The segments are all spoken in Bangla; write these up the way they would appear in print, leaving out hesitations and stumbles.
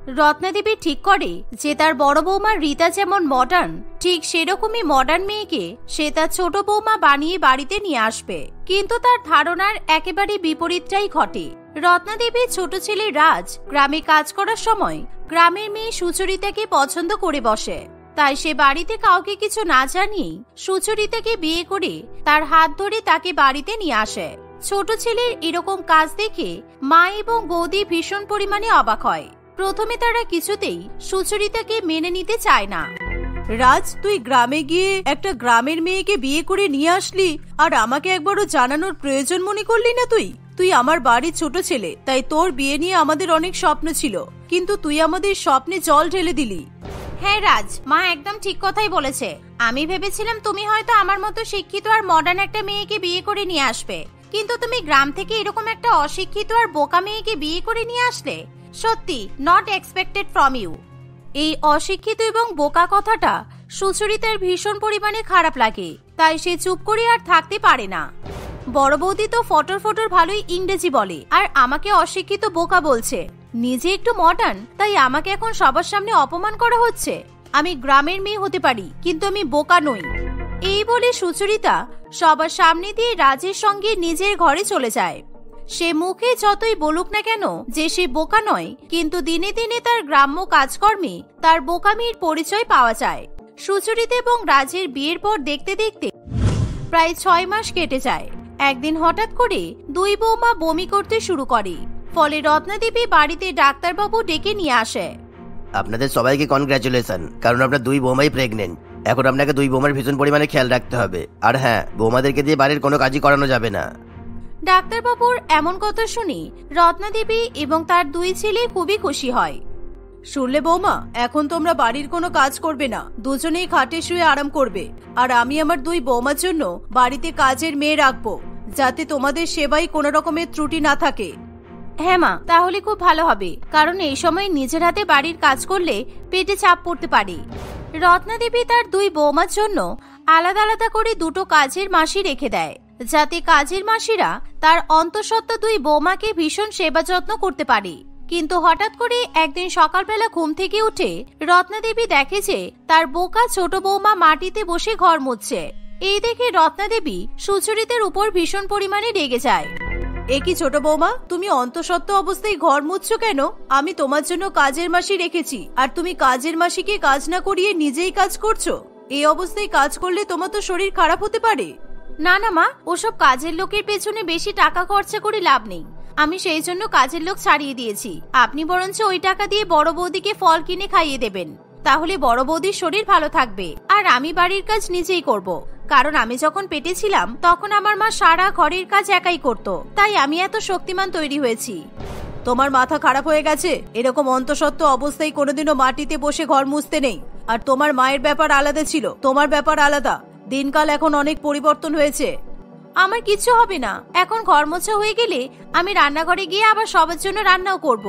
রত্নাদেবী ঠিক করে যে তার বড় বৌমা রীতা যেমন মডার্ন, ঠিক সেরকমই মডার্ন মেয়েকে সে তার ছোট বৌমা বানিয়ে বাড়িতে নিয়ে আসবে। কিন্তু তার ধারণার একেবারে বিপরীতটাই ঘটে। রত্নাদেবীর ছোট ছেলে রাজ গ্রামে কাজ করার সময় গ্রামের মেয়ে সুচরিতাকে পছন্দ করে বসে। তাই সে বাড়িতে কাউকে কিছু না জানিয়ে সুচরিতাকে বিয়ে করে তার হাত ধরে তাকে বাড়িতে নিয়ে আসে। ছোট ছেলের এরকম কাজ দেখে মা এবং বৌদি ভীষণ পরিমাণে অবাক হয়। প্রথমে তারা কিছুতেই সুচরিতাকে মেনে নিতে চায় না। রাজ, তুই গ্রামে গিয়ে একটা গ্রামের মেয়েকে বিয়ে করে নিয়ে আসলি, আর আমাকে একবারও জানানোর প্রয়োজন মনে করলি না? তুই আমার বাড়ির ছোট ছেলে, তাই তোর বিয়ে নিয়ে আমাদের অনেক স্বপ্ন ছিল, কিন্তু তুই আমাদের স্বপ্নে জল ঢেলে দিলি। হ্যাঁ রাজ, মা একদম ঠিক কথাই বলেছে। আমি ভেবেছিলাম তুমি হয়তো আমার মতো শিক্ষিত আর মডার্ন একটা মেয়েকে বিয়ে করে নিয়ে আসবে, কিন্তু তুমি গ্রাম থেকে এরকম একটা অশিক্ষিত আর বোকা মেয়েকে বিয়ে করে নিয়ে আসলে। সত্যি নট এক্সপেক্টেড ফ্রম ইউ। এই অশিক্ষিত এবং বোকা কথাটা সুচরিতার ভীষণ পরিমাণে খারাপ লাগে, তাই সে চুপ করে আর থাকতে পারে না। বড় বৌদি তো ফটর ফটর ভালোই ইংরেজি বলে, আর আমাকে অশিক্ষিত বোকা বলছে। নিজে একটু মডার্ন, তাই আমাকে এখন সবার সামনে অপমান করা হচ্ছে। আমি গ্রামের মেয়ে হতে পারি, কিন্তু আমি বোকা নই। এই বলে সুচরিতা সবার সামনে দিয়ে রাজের সঙ্গে নিজের ঘরে চলে যায়। সে মুখে যতই বলুক না কেন যে সে বোকা নয়, কিন্তু দিনে দিনে তার গ্রাম্য কাজকর্মে তার বোকামির পরিচয় পাওয়া যায়। সুচরিতা এবং রাজের বিয়ের পর দেখতে দেখতে প্রায় 6 মাস কেটে যায়। একদিন হঠাৎ করে দুই বৌমা বমি করতে শুরু করে, ফলে রত্নাদেবী বাড়িতে ডাক্তারবাবু ডেকে নিয়ে আসে। আপনাদের সবাইকে কনগ্রাচুলেশন, কারণ আপনার দুই বৌমাই প্রেগনেন্ট। এখন আপনাকে দুই বৌমার ভীষণ পরিমাণে খেয়াল রাখতে হবে। আর হ্যাঁ, বৌমাদেরকে দিয়ে বাড়ির কোনো কাজই করানো যাবে না। ডাক্তারবাবুর এমন কথা শুনি রত্নাদেবী এবং তার দুই ছেলে খুবই খুশি হয়। শুনলে বৌমা, এখন তোমরা বাড়ির কোনো কাজ করবে না, দুজনেই খাটে শুয়ে আরাম করবে। আর আমি আমার দুই বৌমার জন্য বাড়িতে কাজের মেয়ে রাখবো, যাতে তোমাদের সেবায় কোনো রকমের ত্রুটি না থাকে। হ্যাঁ মা, তাহলে খুব ভালো হবে, কারণ এই সময় নিজের হাতে বাড়ির কাজ করলে পেটে চাপ পড়তে পারে। রত্নাদেবী তার দুই বৌমার জন্য আলাদা আলাদা করে দুটো কাজের মাসি রেখে দেয়, যাতে কাজের মাসিরা তার অন্তঃসত্ত্বা দুই বৌমাকে ভীষণ সেবা যত্ন করতে পারে। কিন্তু হঠাৎ করে একদিন সকালবেলা ঘুম থেকে উঠে রত্নাদেবী দেখে যে তার বোকা ছোট বৌমা মাটিতে বসে ঘর মুছছে। এই দেখে রত্নাদেবী সুচরিতার উপর ভীষণ পরিমাণে রেগে যায়। একই ছোট বৌমা, তুমি অন্তঃসত্ত্বা অবস্থায় ঘর মুছছো কেন? আমি তোমার জন্য কাজের মাসি রেখেছি, আর তুমি কাজের মাসিকে কাজ না করিয়ে নিজেই কাজ করছো। এই অবস্থায় কাজ করলে তোমার তো শরীর খারাপ হতে পারে। না না মা, ওসব কাজের লোকের পেছনে বেশি টাকা খরচা করে লাভ নেই। আমি সেই জন্য কাজের লোক ছাড়িয়ে দিয়েছি। আপনি বরঞ্চ ওই টাকা দিয়ে বড় বৌদিকে ফল কিনে খাইয়ে দেবেন, তাহলে বড় বৌদির শরীর ভালো থাকবে, আর আমি বাড়ির কাজ নিজেই করব। কারণ আমি যখন পেটে ছিলাম তখন আমার মা সারা ঘরের কাজ একাই করত, তাই আমি এত শক্তিমান তৈরি হয়েছি। তোমার মাথা খারাপ হয়ে গেছে? এরকম অন্তঃসত্ত্বা অবস্থায় কোনোদিনও মাটিতে বসে ঘর মুছতে নেই। আর তোমার মায়ের ব্যাপার আলাদা ছিল, তোমার ব্যাপার আলাদা। দিনকাল এখন অনেক পরিবর্তন হয়েছে। আমার কিছু হবে না, এখন ঘর মোছা হয়ে গেলে আমি রান্নাঘরে গিয়ে আবার সবার জন্য রান্নাও করব।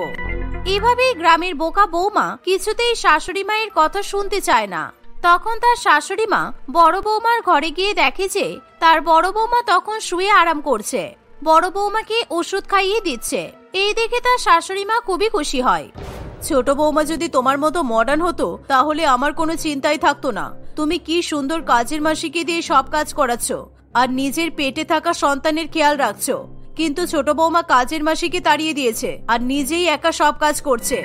এভাবেই গ্রামের বোকা বৌমা কিছুতেই শাশুড়ি মায়ের কথা শুনতে চায় না। তখন তার শাশুড়ি মা বড় বৌমার ঘরে গিয়ে দেখে যে তার বড় বৌমা তখন শুয়ে আরাম করছে, বড় বৌমাকে ওষুধ খাইয়ে দিচ্ছে। এই দেখে তার শাশুড়ি মা খুবই খুশি হয়। ছোট বৌমা যদি তোমার মতো মডার্ন হতো তাহলে আমার কোনো চিন্তাই থাকতো না। তুমি কি সুন্দর কাজের মাসিকে দিয়ে সব কাজ করাচ্ছ, আর নিজের পেটে থাকা সন্তানের খেয়াল রাখছো। কিন্তু ছোট বৌমা কাজের মাসিকে তাড়িয়ে দিয়েছে আর নিজেই একা সব কাজ করছে।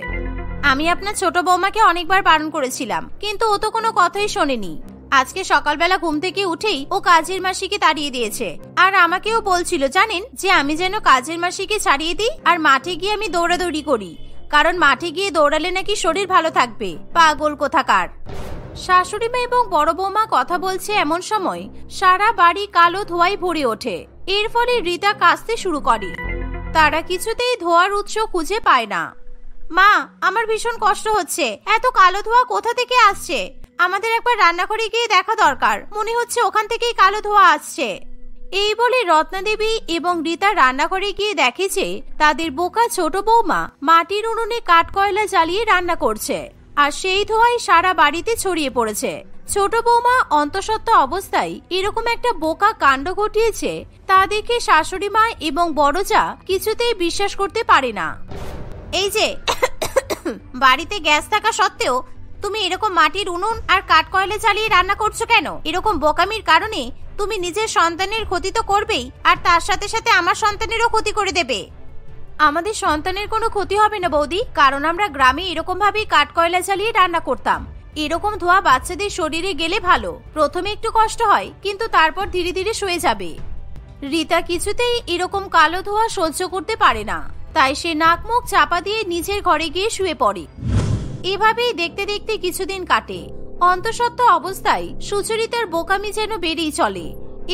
আমি আপনার ছোট বৌমাকে অনেকবার বারণ করেছিলাম, কিন্তু ও তো কোনো কথাই শোনেনি। আজকে সকালবেলা ঘুম থেকে উঠেই ও কাজের মাসিকে তাড়িয়ে দিয়েছে। আর আমাকেও বলছিল জানেন যে আমি যেন কাজের মাসিকে ছাড়িয়ে দিই আর মাঠে গিয়ে আমি দৌড়াদৌড়ি করি, কারণ মাঠে গিয়ে দৌড়ালে নাকি শরীর ভালো থাকবে। পাগল কোথাকার। শাশুড়ি মা এবং বড় বৌমা কথা বলছে এমন সময় সারা বাড়ি কালো ধোঁয়ায় ভরে ওঠে। এর ফলে রীতা কাঁদতে শুরু করে। তারা কিছুতেই ধোঁয়ার উৎস খুঁজে পায় না। মা, আমার ভীষণ কষ্ট হচ্ছে, এত কালো ধোঁয়া কোথা থেকে আসছে? আমাদের একবার রান্নাঘরে গিয়ে দেখা দরকার, মনে হচ্ছে ওখান থেকেই কালো ধোঁয়া আসছে। এই বলে রত্নাদেবী এবং রীতা রান্নাঘরে গিয়ে দেখে যে তাদের বোকা ছোট বৌমা মাটির উনুনে কাঠ কয়লা জ্বালিয়ে রান্না করছে, আর সেই ধোঁয়ায় সারা বাড়িতে ছড়িয়ে পড়েছে। ছোট বৌমা অন্তঃসত্ত্বা অবস্থায় এরকম একটা বোকা কাণ্ড ঘটিয়েছে তা দেখে শাশুড়ি মা এবং বড় যা কিছুতেই বিশ্বাস করতে পারে না। এই যে বাড়িতে গ্যাস থাকা সত্ত্বেও তুমি এরকম মাটির উনুন আর কাঠ কয়লা জ্বালিয়ে রান্না করছো কেন? এরকম বোকামির কারণে তুমি নিজের সন্তানের ক্ষতি তো করবেই, আর তার সাথে সাথে আমার সন্তানেরও ক্ষতি করে দেবে। আমাদের সন্তানের কোনো ক্ষতি হবে না বৌদি, কারণ আমরা গ্রামে এরকম ভাবেই কাঠ কয়লা জ্বালিয়ে রান্না করতাম। এরকম ধোঁয়া বাচ্চাদের শরীরে গেলে ভালো, প্রথমে একটু কষ্ট হয় কিন্তু তারপর ধীরে ধীরে সয়ে যাবে। রীতা কিছুতেই এরকম কালো ধোঁয়া সহ্য করতে পারে না, তাই সে নাক মুখ চাপা দিয়ে নিজের ঘরে গিয়ে শুয়ে পড়ে। এভাবেই দেখতে দেখতে কিছুদিন কাটে। অন্তঃসত্ত্বা অবস্থায় সুচরিতার বোকামি যেন বেড়েই চলে।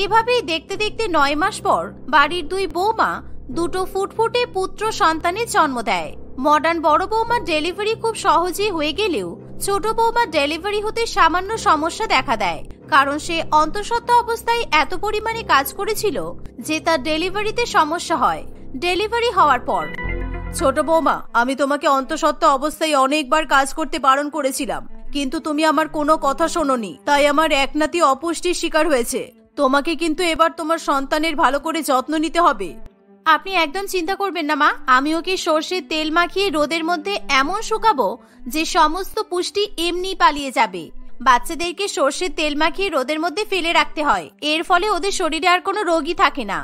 এভাবেই দেখতে দেখতে 9 মাস পর বাড়ির 2 বৌমা দুটো ফুটফুটে পুত্র সন্তানের জন্ম দেয়। মডার্ন বড় বৌমার ডেলিভারি খুব সহজেই হয়ে গেলেও ছোট বৌমার ডেলিভারি হতে সামান্য সমস্যা দেখা দেয়, কারণ সে অন্তঃসত্ত্বা অবস্থায় এত পরিমাণে কাজ করেছিল যে তার ডেলিভারিতে সমস্যা হয়। ডেলিভারি হওয়ার পর, ছোট বৌমা, আমি তোমাকে অন্তঃসত্ত্বা অবস্থায় অনেকবার কাজ করতে বারণ করেছিলাম, কিন্তু তুমি আমার কোনো কথা শোনোনি, তাই আমার এক নাতি অপুষ্টির শিকার হয়েছে। তোমাকে কিন্তু এবার তোমার সন্তানের ভালো করে যত্ন নিতে হবে। আপনি একদম চিন্তা করবেন না মা, আমি ওকে সর্ষের তেল মাখিয়ে রোদের মধ্যে এমন শুকাবো যে সমস্ত পুষ্টি এমনি পালিয়ে যাবে। বাচ্চাদেরকে সর্ষের তেল মাখিয়ে রোদের মধ্যে ফেলে রাখতে হয়, এর ফলে ওদের শরীরে আর কোনো রোগই থাকে না।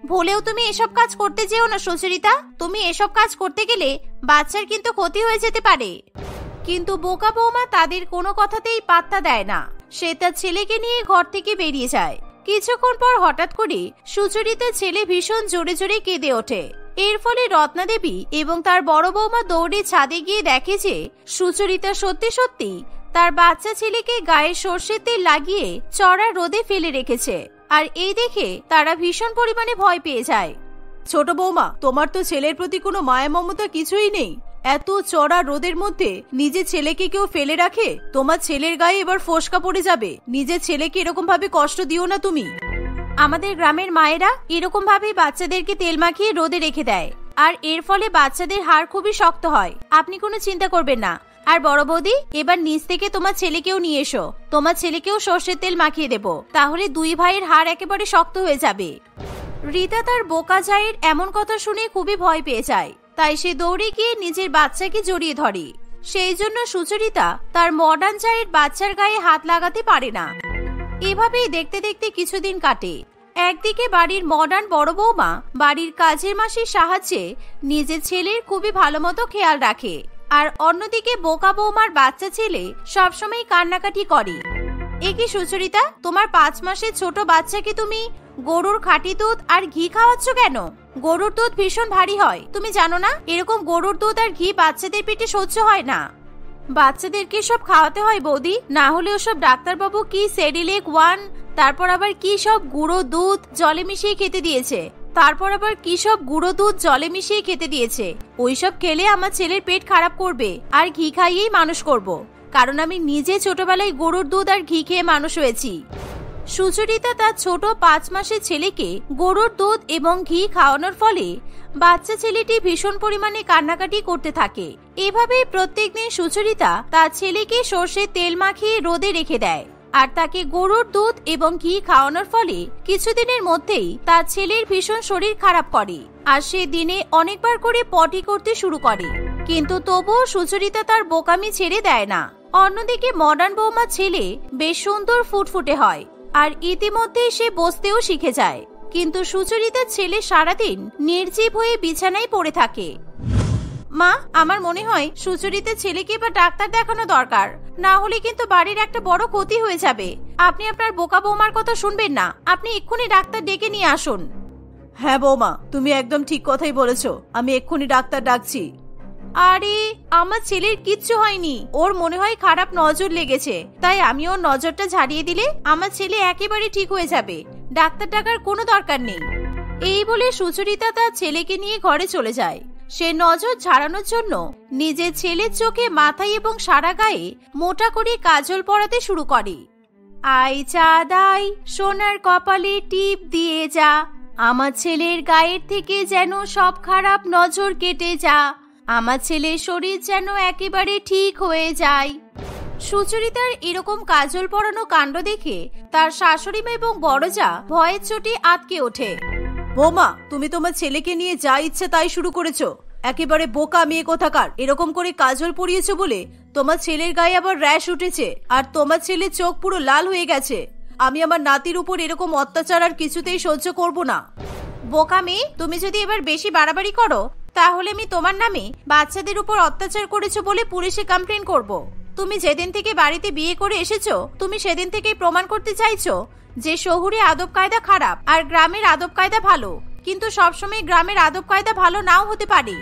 ভুলেও তুমি এসব কাজ করতে যেও না সুচরিতা, তুমি এসব কাজ করতে গেলে বাচ্চার কিন্তু ক্ষতি হয়ে যেতে পারে। কিন্তু বোকা বৌমা তাদের কোনো কথাতেই পাত্তা দেয় না। সে তার ছেলেকে নিয়ে ঘর থেকে বেরিয়ে যায়। কিছুক্ষণ পর হঠাৎ করে সুচরিতার ছেলে ভীষণ জোরে জোরে কেঁদে ওঠে। এর ফলে রত্না দেবী এবং তার বড় বৌমা দৌড়ে ছাদে গিয়ে দেখে যে সুচরিতা সত্যি সত্যি তার বাচ্চা ছেলেকে গায়ে সর্ষের তেল লাগিয়ে চড়া রোদে ফেলে রেখেছে। আর এই দেখে তারা ভীষণ পরিমাণে ভয় পেয়ে যায়। ছোট বৌমা, তোমার তো ছেলের প্রতি কোনো মায়া মমতা কিছুই নেই। এত চড়া রোদের মধ্যে নিজের ছেলেকে কেউ ফেলে রাখে? তোমার ছেলের গায়ে এবার ফোসকা পড়ে যাবে। নিজের ছেলেকে এরকম ভাবে কষ্ট দিও না তুমি। আমাদের গ্রামের মায়েরা এরকম ভাবে বাচ্চাদেরকে তেল মাখিয়ে রোদে রেখে দেয়, আর এর ফলে বাচ্চাদের হাড় খুবই শক্ত হয়। আপনি কোনো চিন্তা করবেন না। আর বড় বৌদি, এবার নিচ থেকে তোমার ছেলেকেও নিয়ে এসো, তোমার ছেলেকেও সর্ষের তেল মাখিয়ে দেব, তাহলে 2 ভাইয়ের হাড় একেবারে শক্ত হয়ে যাবে। রীতা তার বোকা জায়ের এমন কথা শুনে খুবই ভয় পেয়ে যায়, তাই সে দৌড়ে গিয়ে নিজের বাচ্চাকে জড়িয়ে ধরে। সেই জন্য সুচরিতা তার মডার্ন জায়ের বাচ্চার গায়ে হাত লাগাতে পারে না। এভাবেই দেখতে দেখতে কিছুদিন কাটে। একদিকে বাড়ির মডার্ন বড় বৌমা বাড়ির কাজের মাসির সাহায্যে নিজের ছেলের খুবই ভালো মতো খেয়াল রাখে, আর অন্যদিকে বোকা বৌমার বাচ্চা ছেলে সবসময় কান্নাকাটি করে। একি সুচরিতা, তোমার 5 মাসের ছোট বাচ্চাকে তুমি গরুর খাঁটি দুধ আর ঘি খাওয়াচ্ছ কেন? গরুর দুধ ভীষণ ভারী হয়, তুমি জানো না? এরকম গরুর দুধ আর ঘি বাচ্চাদের পেটে সহ্য হয় না। বাচ্চাদেরকে সব খাওয়াতে হয় বৌদি, না হলে ওসব ডাক্তারবাবু কি সেরিলেক 1, তারপর আবার কি সব গুঁড়ো দুধ জলে মিশিয়ে খেতে দিয়েছে, ওইসব খেলে আমার ছেলের পেট খারাপ করবে, আর ঘি খাইয়েই মানুষ করব, কারণ আমি নিজে ছোটবেলায় গরুর দুধ আর ঘি খেয়ে মানুষ হয়েছি। সুচরিতা তার ছোট 5 মাসের ছেলেকে গরুর দুধ এবং ঘি খাওয়ানোর ফলে বাচ্চা ছেলেটি ভীষণ পরিমাণে কান্নাকাটি করতে থাকে। এভাবেই প্রত্যেকদিন সুচরিতা তার ছেলেকে সর্ষের তেল মাখিয়ে রোদে রেখে দেয়, আর তাকে গরুর দুধ এবং ঘি খাওয়ানোর ফলে কিছুদিনের মধ্যেই তার ছেলের ভীষণ শরীর খারাপ করে, আর সে দিনে অনেকবার করে পটি করতে শুরু করে। কিন্তু তবুও সুচরিতা তার বোকামি ছেড়ে দেয় না। অন্যদিকে মডার্ন বৌমার ছেলে বেশ সুন্দর ফুটফুটে হয়, আর ইতিমধ্যে সে বসতেও শিখে যায়। কিন্তু সুচরিতার ছেলে সারাদিন নির্জীব হয়ে বিছানায় পড়ে থাকে। মা, আমার মনে হয় সুচরিতার ছেলেকে এবার ডাক্তার দেখানো দরকার, না হলে কিন্তু বাড়ির একটা বড় ক্ষতি হয়ে যাবে। আপনি আপনার বোকা বৌমার কথা শুনবেন না, আপনি এক্ষুনি ডাক্তার ডেকে নিয়ে আসুন। হ্যাঁ বৌমা, তুমি একদম ঠিক কথাই বলেছো, আমি এক্ষুনি ডাক্তার ডাকছি। আরে, আমার ছেলের কিচ্ছু হয়নি, ওর মনে হয় খারাপ নজর লেগেছে, তাই আমি ওর নজরটা ঝাড়িয়ে দিলে আমার ছেলে একেবারে ঠিক হয়ে যাবে, ডাক্তার ডাকার কোনো দরকার নেই। এই বলে সুচরিতা তার ছেলেকে নিয়ে ঘরে চলে যায়। সে নজর ঝাড়ানোর জন্য নিজের ছেলের চোখে, মাথায় এবং সারা গায়ে মোটা করে কাজল পরাতে শুরু করে। আই চাঁদাই সোনার কপালে টিপ দিয়ে যা, আমার ছেলের গায়ের থেকে যেন সব খারাপ নজর কেটে যা, আমার ছেলের শরীর যেন একেবারে ঠিক হয়ে যায়। সুচরিতার এরকম কাজল পরানো কাণ্ড দেখে তার শাশুড়ি মা এবং বড় যা ভয়ের চোটে আটকে ওঠে। বৌমা, তুমি তোমার ছেলেকে নিয়ে যা ইচ্ছে তাই শুরু করেছো। একেবারে বোকা মেয়ে কোথাকার। এরকম করে কাজল পরিয়েছো বলে তোমার ছেলের গায়ে আবার র্যাশ উঠেছে, আর তোমার ছেলের চোখ পুরো লাল হয়ে গেছে। আমি আমার নাতির উপর এরকম অত্যাচার আর কিছুতেই সহ্য করব না। বোকা মেয়ে, তুমি যদি এবার বেশি বাড়াবাড়ি করো তাহলে আমি তোমার নামে বাচ্চাদের উপর অত্যাচার করেছো বলে পুলিশে কমপ্লেন করব। তুমি যেদিন থেকে বাড়িতে বিয়ে করে এসেছো তুমি সেদিন থেকেই প্রমাণ করতে চাইছো যে শহুরে আদব কায়দা খারাপ আর গ্রামের আদব কায়দা ভালো, কিন্তু সবসময় গ্রামের আদব কায়দা ভালো নাও হতে পারে।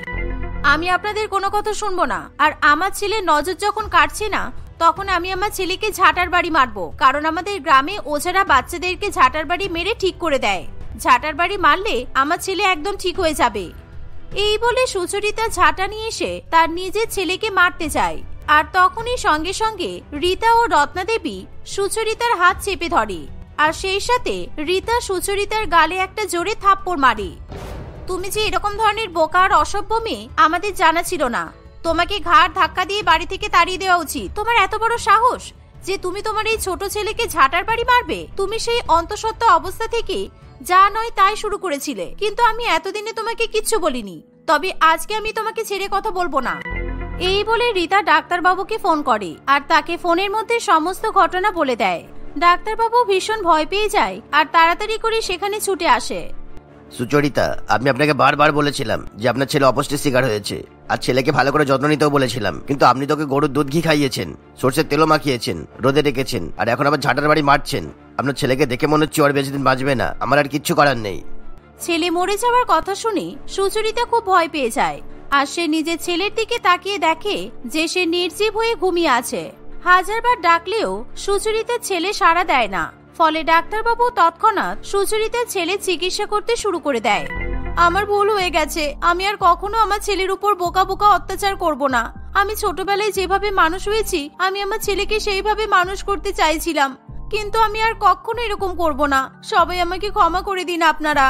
আমি আপনাদের কোনো কথা শুনবো না, আর আমার ছেলের নজর যখন কাটছে না তখন আমি আমার ছেলেকে ঝাঁটার বাড়ি মারবো, কারণ আমাদের গ্রামে ওঝারা বাচ্চাদেরকে ঝাঁটার বাড়ি মেরে ঠিক করে দেয়। ঝাঁটার বাড়ি মারলে আমার ছেলে একদম ঠিক হয়ে যাবে। এই বলে সুচরিতা ঝাঁটা নিয়ে এসে তার নিজের ছেলেকে মারতে যায়, আর তখনই সঙ্গে সঙ্গে রীতা ও রত্না দেবী সুচরিতার হাত চেপে ধরে, আর সেই সাথে রীতা সুচরিতার গালে একটা জোরে থাপ্পড় মারে। তুমি যে এরকম ধরনের বোকা আর অসভ্য মেয়ে আমাদের জানা ছিল না। তোমাকে ঘাড় ধাক্কা দিয়ে বাড়ি থেকে তাড়িয়ে দেওয়া উচিত। তোমার এত বড় সাহস যে তুমি তোমার এই ছোট ছেলেকে ঝাঁটার বাড়ি মারবে। তুমি সেই অন্তঃসত্ত্বা অবস্থা থেকে যা নয় তাই শুরু করেছিলে, কিন্তু আমি এতদিনে তোমাকে কিচ্ছু বলিনি। তবে আজকে আমি তোমাকে ছেড়ে কথা বলবো না। এই বলে রীতা ডাক্তারবাবুকে ফোন করে আর তাকে ফোনের মধ্যে সমস্ত ঘটনা বলে দেয়। ডাক্তারবাবু ভীষণ ভয় পেয়ে যায় আর তাড়াতাড়ি করে সেখানে ছুটে আসে। সুচরিতা, আমি আপনাকে বারবার বলেছিলাম যে আপনার ছেলে অপুষ্টির শিকার হয়েছে, আর ছেলেকে ভালো করে যত্ন নিতেও বলেছিলাম, কিন্তু আপনি তোকে গরুর দুধ ঘি খাইয়েছেন, সর্ষের তেলও মাখিয়েছেন, রোদে রেখেছেন, আর এখন আবার ঝাঁটার বাড়ি মারছেন। আপনার ছেলেকে দেখে মনে হচ্ছে আর বেশি দিন বাঁচবে না। আমার আর কিচ্ছু করার নেই। ছেলে মরে যাওয়ার কথা শুনে সুচরিতা খুব ভয় পেয়ে যায়, আর সে নিজের ছেলের দিকে তাকিয়ে দেখে যে সে নির্জীব হয়ে ঘুমিয়ে আছে। হাজারবার ডাকলেও সুচরিতার ছেলে সাড়া দেয় না, ফলে ডাক্তারবাবু তৎক্ষণাৎ সুচরিতার ছেলে চিকিৎসা করতে শুরু করে দেয়। আমার ভুল হয়ে গেছে, আমি আর কখনো আমার ছেলের উপর বোকা বোকা অত্যাচার করব না। আমি ছোটবেলায় যেভাবে মানুষ হয়েছি আমি আমার ছেলেকে সেইভাবে মানুষ করতে চাইছিলাম, কিন্তু আমি আর কখনো এরকম করব না। সবাই আমাকে ক্ষমা করে দিন আপনারা।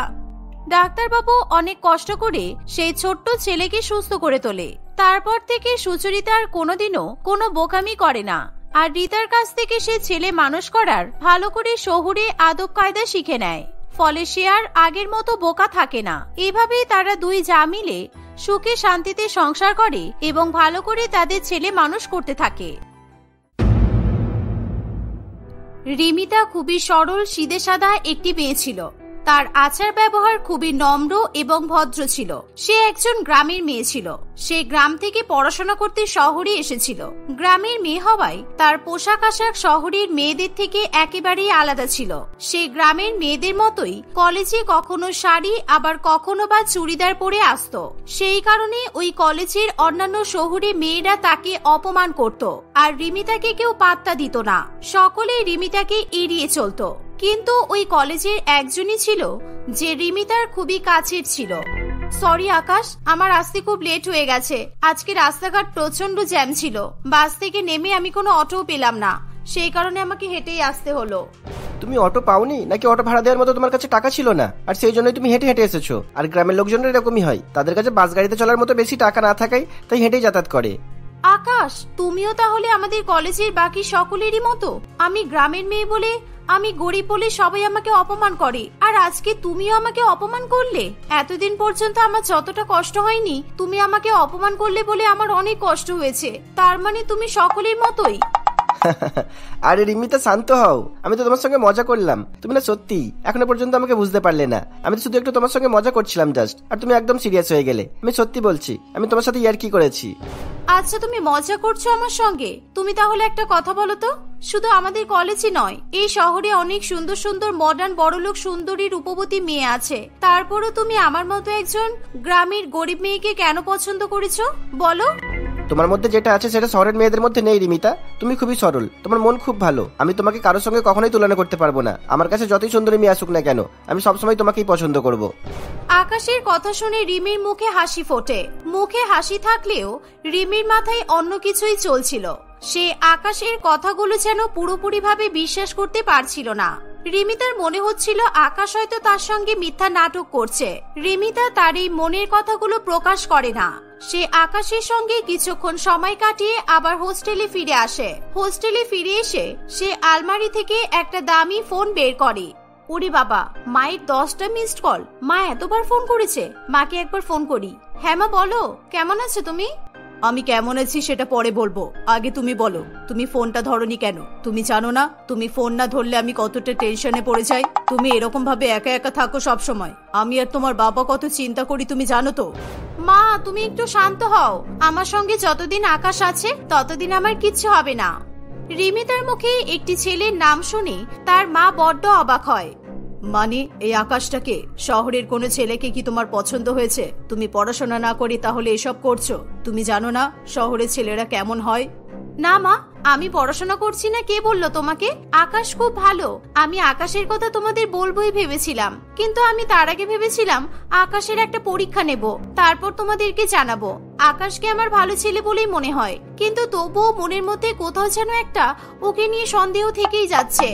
ডাক্তারবাবু অনেক কষ্ট করে সেই ছোট্ট ছেলেকে সুস্থ করে তোলে। তারপর থেকে সুচরিতা আর কোনোদিনও কোনো বোকামি করে না, আর রীতার কাছ থেকে সে ছেলে মানুষ করার ভালো করে শহুরে আদব কায়দা শিখে নেয়। ফলে সে আর আগের মতো বোকা থাকে না। এভাবেই তারা দুই যা মিলে সুখে শান্তিতে সংসার করে এবং ভালো করে তাদের ছেলে মানুষ করতে থাকে। রিমিতা খুবই সরল সিধেসাদা একটি মেয়ে ছিল। তার আচার ব্যবহার খুবই নম্র এবং ভদ্র ছিল। সে একজন গ্রামের মেয়ে ছিল। সে গ্রাম থেকে পড়াশোনা করতে শহরে এসেছিল। গ্রামের মেয়ে হওয়ায় তার পোশাক আশাক শহরের মেয়েদের থেকে একেবারেই আলাদা ছিল। সে গ্রামের মেয়েদের মতোই কলেজে কখনো শাড়ি আবার কখনো বা চুড়িদার পরে আসতো। সেই কারণে ওই কলেজের অন্যান্য শহুরে মেয়েরা তাকে অপমান করত, আর রিমিতাকে কেউ পাত্তা দিত না। সকলেই রিমিতাকে এড়িয়ে চলত, কিন্তু ওই কলেজের একজনই ছিল যে রিমিতার খুবই কাছের ছিল। সরি আকাশ, আমার আসতে খুব লেট হয়ে গেছে। আজকে রাস্তাঘাট প্রচন্ড জ্যাম ছিল। বাস থেকে নেমে আমি কোনো অটো পেলাম না, সেই কারণে আমাকে হেঁটেই আসতে হলো। তুমি অটো পাওনি নাকি অটো ভাড়া দেওয়ার মতো তোমার কাছে টাকা ছিল না, আর সেই জন্যই তুমি হেঁটে হেঁটে এসেছো? আর গ্রামের লোকজনের এরকমই হয়, তাদের কাছে বাস গাড়িতে চলার মতো বেশি টাকা না থাকায় তাই হেঁটেই যাতায়াত করে। আকাশ, তুমিও তাহলে আমাদের কলেজের বাকি সকলেরই মতো? আমি গ্রামের মেয়ে বলে, আমি গরিব বলে সবাই আমাকে অপমান করে, আর আজকে তুমিও আমাকে অপমান করলে। এতদিন পর্যন্ত আমার যতটা কষ্ট হয়নি, তুমি আমাকে অপমান করলে বলে আমার অনেক কষ্ট হয়েছে। তার মানে তুমি সকলের মতোই? আরে রিমিতা, শান্ত হও। আমি তো তোমার সঙ্গে মজা করলাম। তুমি না সত্যি এখনো পর্যন্ত আমাকে বুঝতে পারলে না। আমি তো শুধু একটু তোমার সঙ্গে মজা করছিলাম জাস্ট, আর তুমি একদম সিরিয়াস হয়ে গেলে। আমি সত্যি বলছি, আমি তোমার সাথে ইয়ার্কি করেছি। আচ্ছা, তুমি মজা করছো আমার সঙ্গে? তুমি তাহলে একটা কথা বলো তো, শুধু আমাদের কলেজে নয়, এই শহরে অনেক সুন্দর সুন্দর মডার্ন বড়লোক সুন্দরী রূপবতী মেয়ে আছে, তারপরও তুমি আমার মতো একজন গ্রামের গরিব মেয়েকে কেন পছন্দ করেছো বলো? তোমার মধ্যে যেটা আছে সেটা শহরের মেয়েদের মধ্যে নেই রিমিতা। তুমি খুবই সরল, তোমার মন খুব ভালো। আমি তোমাকে কারোর সঙ্গে কখনোই তুলনা করতে পারবো না। আমার কাছে যতই সুন্দরী মেয়ে আসুক না কেন, আমি সবসময় তোমাকেই পছন্দ করব। আকাশের কথা শুনে রিমির মুখে হাসি ফোটে। মুখে হাসি থাকলেও রিমির মাথায় অন্য কিছুই চলছিল। সে আকাশের কথাগুলো যেন পুরোপুরিভাবে বিশ্বাস করতে পারছিল না। রিমিতার মনে হচ্ছিল আকাশ হয়তো তার সঙ্গে মিথ্যা নাটক করছে। রিমিতা তার এই মনের কথাগুলো প্রকাশ করে না। সে আকাশের সঙ্গে কিছুক্ষণ সময় কাটিয়ে আবার হোস্টেলে ফিরে আসে। হোস্টেলে ফিরে এসে সে আলমারি থেকে একটা দামি ফোন বের করে। ওরে বাবা, মায়ের 10টা মিসড কল। মা এতবার ফোন করেছে, মাকে একবার ফোন করি। হ্যাঁ মা, বলো কেমন আছো তুমি? আমি কেমন আছি সেটা পরে বলবো, আগে তুমি বলো, তুমি ফোনটা ধরনি কেন? তুমি জানো না তুমি ফোন না ধরলে আমি কতটা টেনশনে পড়ে যাই? তুমি এরকম ভাবে একা একা থাকো সব সময়, আমি আর তোমার বাবা কত চিন্তা করি তুমি জানো তো? মা তুমি একটু শান্ত হও, আমার সঙ্গে যতদিন আকাশ আছে ততদিন আমার কিচ্ছু হবে না। রিমিতার মুখে একটি ছেলের নাম শুনে তার মা বড্ড অবাক হয়। মানে এই আকাশটাকে? শহরের কোনো ছেলেকে কি তোমার পছন্দ হয়েছে? তুমি পড়াশোনা না করে তাহলে এসব করছো? তুমি জানো না শহরের ছেলেরা কেমন হয়? না মা, আমি পড়াশোনা করছি না কে বললো তোমাকে? আকাশ খুব ভালো, আমি আকাশের কথা তোমাদের বলবোই ভেবেছিলাম, কিন্তু আমি তার আগে ভেবেছিলাম আকাশের একটা পরীক্ষা নেব, তারপর তোমাদেরকে জানাবো। আকাশকে আমার ভালো ছেলে বলেই মনে হয়, কিন্তু তবুও মনের মধ্যে কোথাও যেন একটা ওকে নিয়ে সন্দেহ থেকেই যাচ্ছে।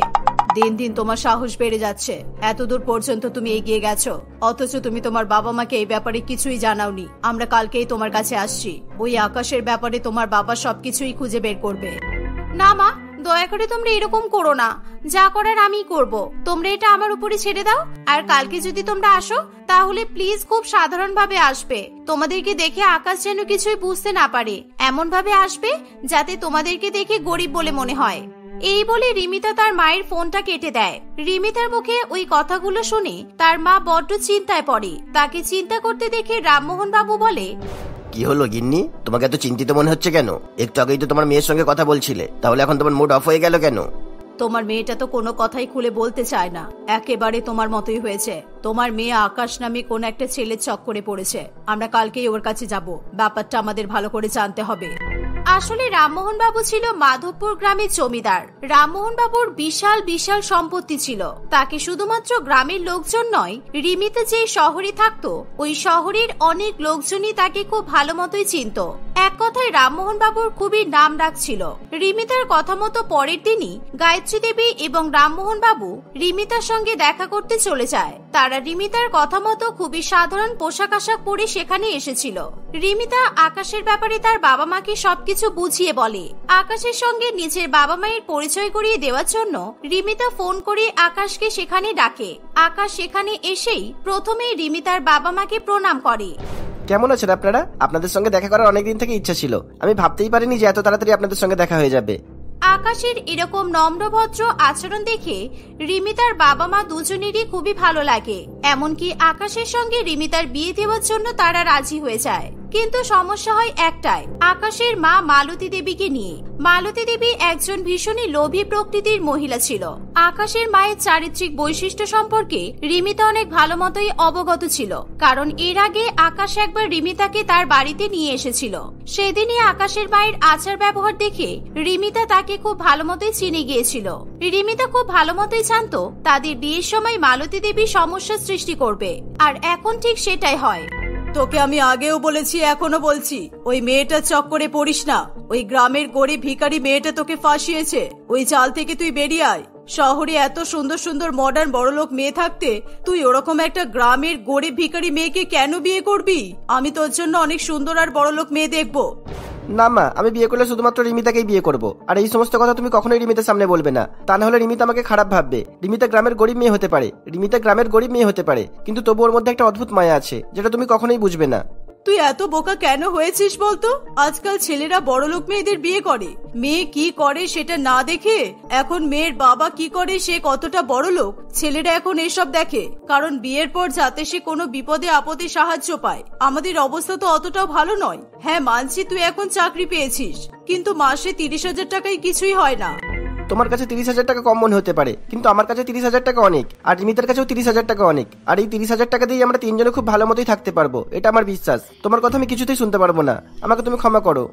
দিন দিন তোমার সাহস বেড়ে যাচ্ছে, এতদূর পর্যন্ত তুমি এগিয়ে গেছো, অথচ তুমি তোমার বাবা মাকে এই ব্যাপারে কিছুই জানাওনি। আমরা কালকেই তোমার কাছে আসছি, ওই আকাশের ব্যাপারে তোমার বাবা সবকিছুই খুঁজে বের করবে। না মা, দয়া করে তোমরা এরকম করো না, যা করার আমি করব, তোমরা এটা আমার উপরে ছেড়ে দাও। আর কালকে যদি তোমরা আসো তাহলে প্লিজ খুব সাধারণ ভাবে আসবে, তোমাদেরকে দেখে আকাশ যেন কিছুই বুঝতে না পারে, এমন ভাবে আসবে যাতে তোমাদেরকে দেখে গরিব বলে মনে হয়। এই বলে রিমিতা তার মায়ের ফোনটা কেটে দেয়। রিমিতার মুখে ওই কথাগুলো শুনে তার মা বড্ড চিন্তায় পড়ে। তাকে চিন্তা করতে দেখে রামমোহন বাবু বলে, কি হলো গিন্নি, তোমাকে এত চিন্তিত মনে হচ্ছে কেন? একটু আগেই তো তোমার মেয়ের সঙ্গে কথা বলছিলে, তাহলে এখন তোমার মুড অফ হয়ে গেল কেন? তোমার মেয়েটা তো কোনো কথাই খুলে বলতে চায় না, একেবারে তোমার মতোই হয়েছে। তোমার মেয়ে আকাশ নামে কোন একটা ছেলের চক্করে পড়েছে, আমরা কালকেই ওর কাছে যাব, ব্যাপারটা আমাদের ভালো করে জানতে হবে। আসলে রামমোহন বাবু ছিল মাধবপুর গ্রামের জমিদার। রামমোহন বাবুর বিশাল বিশাল সম্পত্তি ছিল, তাকে শুধুমাত্র গ্রামের লোকজন নয়, রিমিতে যে শহরে থাকতো ওই শহরের অনেক লোকজনই তাকে খুব ভালো মতোই চিনত। এক কথায় রামমোহন বাবুর খুবই নাম ডাকছিল। রিমিতার কথা মতো পরের দিনই গায়ত্রী দেবী এবং রামমোহন বাবু রিমিতার সঙ্গে দেখা করতে চলে যায়। তারা রিমিতার কথা মতো খুবই সাধারণ পোশাক আশাক পরে সেখানে এসেছিল। রিমিতা আকাশের ব্যাপারে তার বাবা মাকে সবকিছু বুঝিয়ে বলে। আকাশের সঙ্গে নিজের বাবা মায়ের পরিচয় করিয়ে দেওয়ার জন্য রিমিতা ফোন করে আকাশকে সেখানে ডাকে। আকাশ সেখানে এসেই প্রথমে রিমিতার বাবা মাকে প্রণাম করে। কেমন আছেন আপনারা? আপনাদের সঙ্গে দেখা করার অনেকদিন থেকে ইচ্ছা ছিল, আমি ভাবতেই পারিনি যে এত তাড়াতাড়ি আপনাদের সঙ্গে দেখা হয়ে যাবে। আকাশের এরকম নম্রভদ্র আচরণ দেখে রিমিতার বাবা মা দুজনেরই খুবই ভালো লাগে। এমনকি আকাশের সঙ্গে রিমিতার বিয়ে দেওয়ার জন্য তারা রাজি হয়ে যায়। কিন্তু সমস্যা হয় একটাই, আকাশের মা মালতী দেবীকে নিয়ে। মালতী দেবী একজন ভীষণই লোভী প্রকৃতির মহিলা ছিল। আকাশের মায়ের চারিত্রিক বৈশিষ্ট্য সম্পর্কে রিমিতা অনেক ভালো মতোই অবগত ছিল, কারণ এর আগে আকাশ একবার রিমিতাকে তার বাড়িতে নিয়ে এসেছিল। সেদিনই আকাশের মায়ের আচার ব্যবহার দেখে রিমিতা তাকে খুব ভালো মতোই চিনে গিয়েছিল। রিমিতা খুব ভালো মতোই জানতো তাদের বিয়ের সময় মালতী দেবী সমস্যা সৃষ্টি করবে, আর এখন ঠিক সেটাই হয়। তোকে আমি আগেও বলেছি, এখনো বলছি, ওই মেয়েটার চক্করে পড়িস না। ওই গ্রামের গরিব ভিখারি মেয়েটা তোকে ফাঁসিয়েছে, ওই চাল থেকে তুই বেরিয়ে আয়। শহরে এত সুন্দর সুন্দর মডার্ন বড়লোক মেয়ে থাকতে তুই ওরকম একটা গ্রামের গরিব ভিখারি মেয়েকে কেন বিয়ে করবি? আমি তোর জন্য অনেক সুন্দর আর বড়লোক মেয়ে দেখবো। না মা, আমি বিয়ে করলে শুধুমাত্র রিমিতাকেই বিয়ে করব, আর এই সমস্ত কথা তুমি কখনোই রিমিতার সামনে বলবে না, তা না হলে রিমিতা আমাকে খারাপ ভাববে। রিমিতা গ্রামের গরিব মেয়ে হতে পারে, কিন্তু তবু ওর মধ্যে একটা অদ্ভুত মায়া আছে যেটা তুমি কখনোই বুঝবে না। তুই এত বোকা কেন হয়েছিস বলতো? আজকাল ছেলেরা বড়লোক মেয়েদের বিয়ে করে, মেয়ে কি করে সেটা না দেখে এখন মেয়ের বাবা কি করে সে কতটা বড়লোক ছেলেরা এখন এসব দেখে, কারণ বিয়ের পর যাতে সে কোনো বিপদে আপদে সাহায্য পায়। আমাদের অবস্থা তো অতটাও ভালো নয়। হ্যাঁ মানছি তুই এখন চাকরি পেয়েছিস, কিন্তু মাসে 30,000 টাকায় কিছুই হয় না। তোমার কাছে 30,000 টাকা কম মনে হতে পারে, কিন্তু আমার কাছে 30,000 টাকা অনেক, আর রিমিতার কাছেও 30,000 টাকা অনেক। আর এই 30,000 টাকা দিয়ে আমরা তিনজনে খুব ভালো মতোই থাকতে পারবো, এটা আমার বিশ্বাস। তোমার কথা আমি কিছুতেই শুনতে পারবো না, আমাকে তুমি ক্ষমা করো।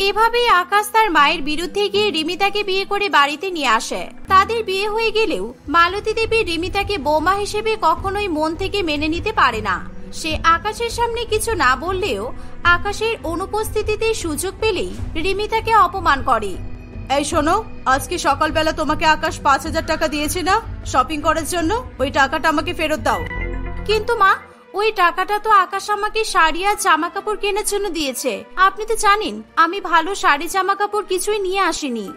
এভাবেই আকাশ তার মায়ের বিরুদ্ধে গিয়ে রিমিতাকে বিয়ে করে বাড়িতে নিয়ে আসে। তাদের বিয়ে হয়ে গেলেও মালতী দেবী রিমিতাকে বৌমা হিসেবে কখনোই মন থেকে মেনে নিতে পারে না। সে আকাশের সামনে কিছু না বললেও আকাশের অনুপস্থিতিতে সুযোগ পেলেই রিমিতাকে অপমান করে। এই শোনো, আজকে সকালবেলা তোমাকে আকাশ 5,000 টাকা দিয়েছে না শপিং করার জন্য, ওই টাকাটা আমাকে ফেরত দাও। কিন্তু মা, ওই টাকাটা তো আকাশ আমাকে শাড়ি আর জামা কাপড় কেনার জন্য দিয়েছে। আপনি তো জানেন আমি ভালো শাড়ি জামা কাপড় কিছুই নিয়ে আসিনি।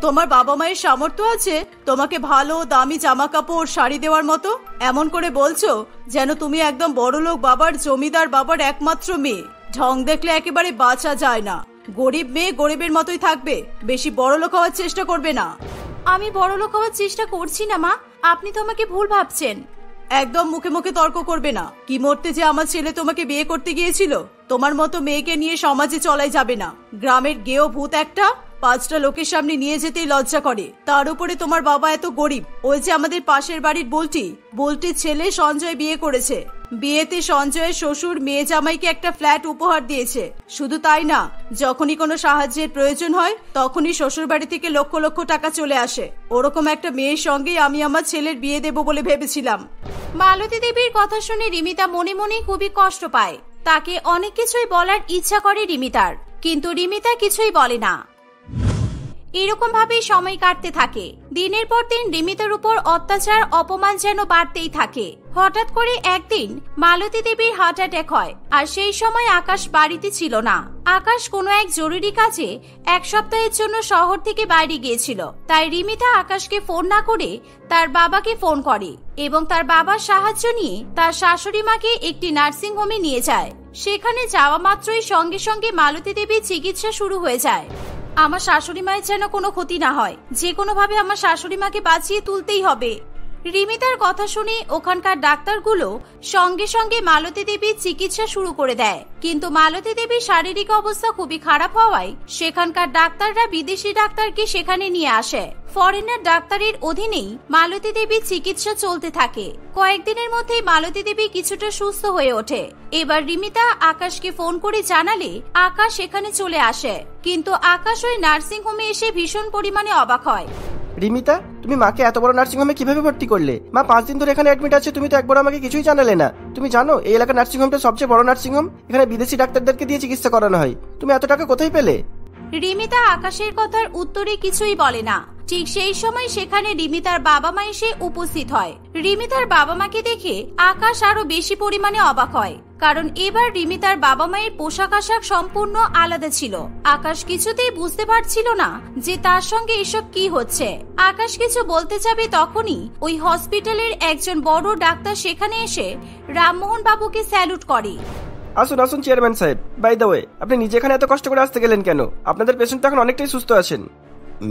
তোমার বাবা মায়ের সামর্থ্য আছে তোমাকে ভালো দামি জামা কাপড় শাড়ি দেওয়ার মতো? এমন করে বলছো যেন তুমি একদম বড়লোক বাবার জমিদার বাবার একমাত্র মেয়ে। ঢং দেখলে একেবারে বাঁচা যায় না। গরিব মেয়ে গরিবের মতোই থাকবে, বেশি বড়লোক হওয়ার চেষ্টা করবে না। আমি বড়লোক হওয়ার চেষ্টা করছি না মা, আপনি তো আমাকে ভুল ভাবছেন। একদম মুখে মুখে তর্ক করবে না। কি মরতে যে আমার ছেলে তোমাকে বিয়ে করতে গিয়েছিল? তোমার মতো মেয়েকে নিয়ে সমাজে চলাই যাবে না। গ্রামের গেও ভূত একটা, 5টা লোকের সামনে নিয়ে যেতেই লজ্জা করে। তার উপরে তোমার বাবা এত গরিব। ওই যে আমাদের পাশের বাড়ির বল্টির ছেলে সঞ্জয় বিয়ে করেছে। বিয়েতে সঞ্জয়ের শ্বশুর মেয়ে জামাইকে একটা ফ্ল্যাট উপহার দিয়েছে। শুধু তাই না, যখনই কোনো সাহায্যের প্রয়োজন হয় তখনই শ্বশুর বাড়ি থেকে লক্ষ লক্ষ টাকা চলে আসে। ওরকম একটা মেয়ের সঙ্গেই আমি আমার ছেলের বিয়ে দেব বলে ভেবেছিলাম। মালতী দেবীর কথা শুনে রিমিতা মনে মনে খুবই কষ্ট পায়। তাকে অনেক কিছুই বলার ইচ্ছা করে রিমিতার, কিন্তু রিমিতা কিছুই বলে না। এরকম ভাবেই সময় কাটতে থাকে। দিনের পর দিন রিমিতার উপর অত্যাচার অপমান যেন বাড়তেই থাকে। হঠাৎ করে একদিন মালতী দেবীর হার্ট অ্যাটাক হয়, আর সেই সময় আকাশ বাড়িতে ছিল না। আকাশ কোনো এক জরুরি কাজে 1 সপ্তাহের জন্য শহর থেকে বাইরে গিয়েছিল। তাই রিমিতা আকাশকে ফোন না করে তার বাবাকে ফোন করে এবং তার বাবার সাহায্য নিয়ে তার শাশুড়ি মাকে একটি নার্সিং হোমে নিয়ে যায়। সেখানে যাওয়া মাত্রই সঙ্গে সঙ্গে মালতী দেবীর চিকিৎসা শুরু হয়ে যায়। আমার শাশুড়ি মায়ের যেন কোনো ক্ষতি না হয়, যে কোনো ভাবে আমার শাশুড়ি মাকে বাঁচিয়ে তুলতেই হবে। রিমিতার কথা শুনে ওখানকার ডাক্তারগুলো সঙ্গে সঙ্গে মালতী দেবীর চিকিৎসা শুরু করে দেয়। কিন্তু মালতী দেবীর শারীরিক অবস্থা খুবই খারাপ হওয়ায় সেখানকার ডাক্তাররা বিদেশি ডাক্তারকে সেখানে নিয়ে আসে। ফরেনার ডাক্তারের অধীনেই মালতী দেবীর চিকিৎসা চলতে থাকে। কয়েকদিনের মধ্যেই মালতী দেবী কিছুটা সুস্থ হয়ে ওঠে। এবার রিমিতা আকাশকে ফোন করে জানালে আকাশ সেখানে চলে আসে, কিন্তু আকাশ ওই নার্সিং হোমে এসে ভীষণ পরিমাণে অবাক হয়। রিমিতা, তুমি মাকে এত বড় নার্সিং হোমে কিভাবে ভর্তি করলে? মা 5 দিন ধরে এখানে অ্যাডমিট আছে, তুমি তো একবার আমাকে কিছুই জানালে না। তুমি জানো এই এলাকার নার্সিং হোমটা সবচেয়ে বড় নার্সিং হোম। এখানে বিদেশি ডাক্তারদেরকে দিয়ে চিকিৎসা করানো হয়। তুমি এত টাকা কোথায় পেলে? রিমিতা আকাশের কথার উত্তরে কিছুই বলে না। ঠিক সেই সময় সেখানে রিমিতার বাবা মা এসে উপস্থিত হয়। রিমিতার বাবা মাকে দেখে আকাশ আরো বেশি পরিমাণে অবাক হয়, কারণ এবার রিমিতার বাবা মায়ের পোশাক আশাক সম্পূর্ণ আলাদা ছিল। আকাশ কিছুতেই বুঝতে পারছিল না যে তার সঙ্গে এসব কি হচ্ছে। আকাশ কিছু বলতে যাবে তখনই ওই হসপিটালের একজন বড় ডাক্তার সেখানে এসে রামমোহন বাবুকে স্যালুট করে। আসুন আসুন চেয়ারম্যান সাহেব। বাই দ্য ওয়ে, আপনি নিজে এখানে এত কষ্ট করে আসতে গেলেন কেন? আপনাদের পেশেন্ট তো এখন অনেকটাই সুস্থ আছেন।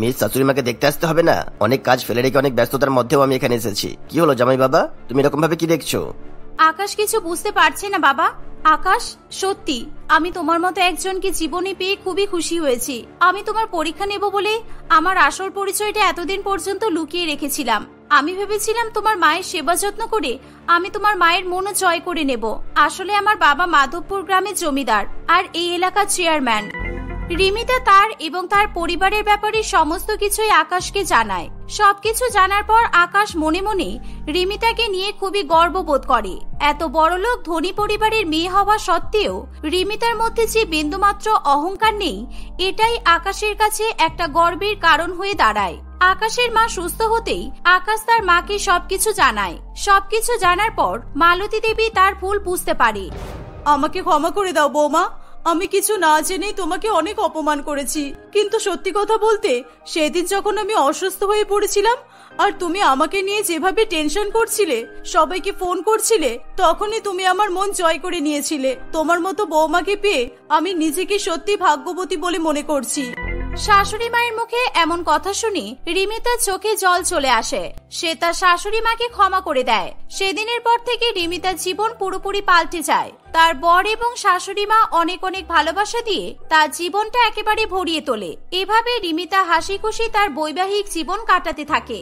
মিস শাশুড়িমাকে দেখতে আসতে হবে না? অনেক কাজ ফেলে রেখে অনেক ব্যস্ততার মধ্যেও আমি এখানে এসেছি। কি হলো জামাই বাবা, তুমি এরকম ভাবে কি দেখছো? আকাশ কিছু বুঝতে পারছে না বাবা। আকাশ, সত্যি আমি তোমার মতো একজনকে জীবনে পেয়ে খুবই খুশি হয়েছি। আমি তোমার পরীক্ষা নেব বলে আমার আসল পরিচয়টা এতদিন পর্যন্ত লুকিয়ে রেখেছিলাম। আমি ভেবেছিলাম তোমার মায়ের সেবা যত্ন করে আমি তোমার মায়ের মনও জয় করে নেব। আসলে আমার বাবা মাধবপুর গ্রামের জমিদার আর এই এলাকার চেয়ারম্যান। রিমিতা তার এবং তার পরিবারের ব্যাপারে সমস্ত কিছুই আকাশকে জানায়। সবকিছু জানার পর আকাশ মনে মনে রিমিতাকে নিয়ে খুবই গর্ববোধ করে। এত বড়লোক ধনী পরিবারের মেয়ে হওয়া সত্ত্বেও রিমিতার মধ্যে যে বিন্দুমাত্র অহংকার নেই, এটাই আকাশের কাছে একটা গর্বের কারণ হয়ে দাঁড়ায়। আকাশের মা সুস্থ হতেই আকাশ তার মাকে সবকিছু জানায়। সবকিছু জানার পর মালতী দেবী তার ভুল বুঝতে পারে। আমাকে ক্ষমা করে দাও বৌমা, আমি কিছু না জেনেই তোমাকে অনেক অপমান করেছি। কিন্তু সত্যি কথা বলতে, সেদিন যখন আমি অসুস্থ হয়ে পড়েছিলাম আর তুমি আমাকে নিয়ে যেভাবে টেনশন করছিলে, সবাইকে ফোন করছিলে, তখনই তুমি আমার মন জয় করে নিয়েছিলে। তোমার মতো বৌমাকে পেয়ে আমি নিজেকে সত্যি ভাগ্যবতী বলে মনে করছি। শাশুড়ি মায়ের মুখে এমন কথা শুনে রিমিতার চোখে জল চলে আসে। সে তার শাশুড়ি মাকে ক্ষমা করে দেয়। সেদিনের পর থেকে রিমিতার জীবন পুরোপুরি পাল্টে যায়। তার বর এবং শাশুড়ি মা অনেক অনেক ভালোবাসা দিয়ে তার জীবনটা একেবারে ভরিয়ে তোলে। এভাবে রিমিতা হাসি খুশি তার বৈবাহিক জীবন কাটাতে থাকে।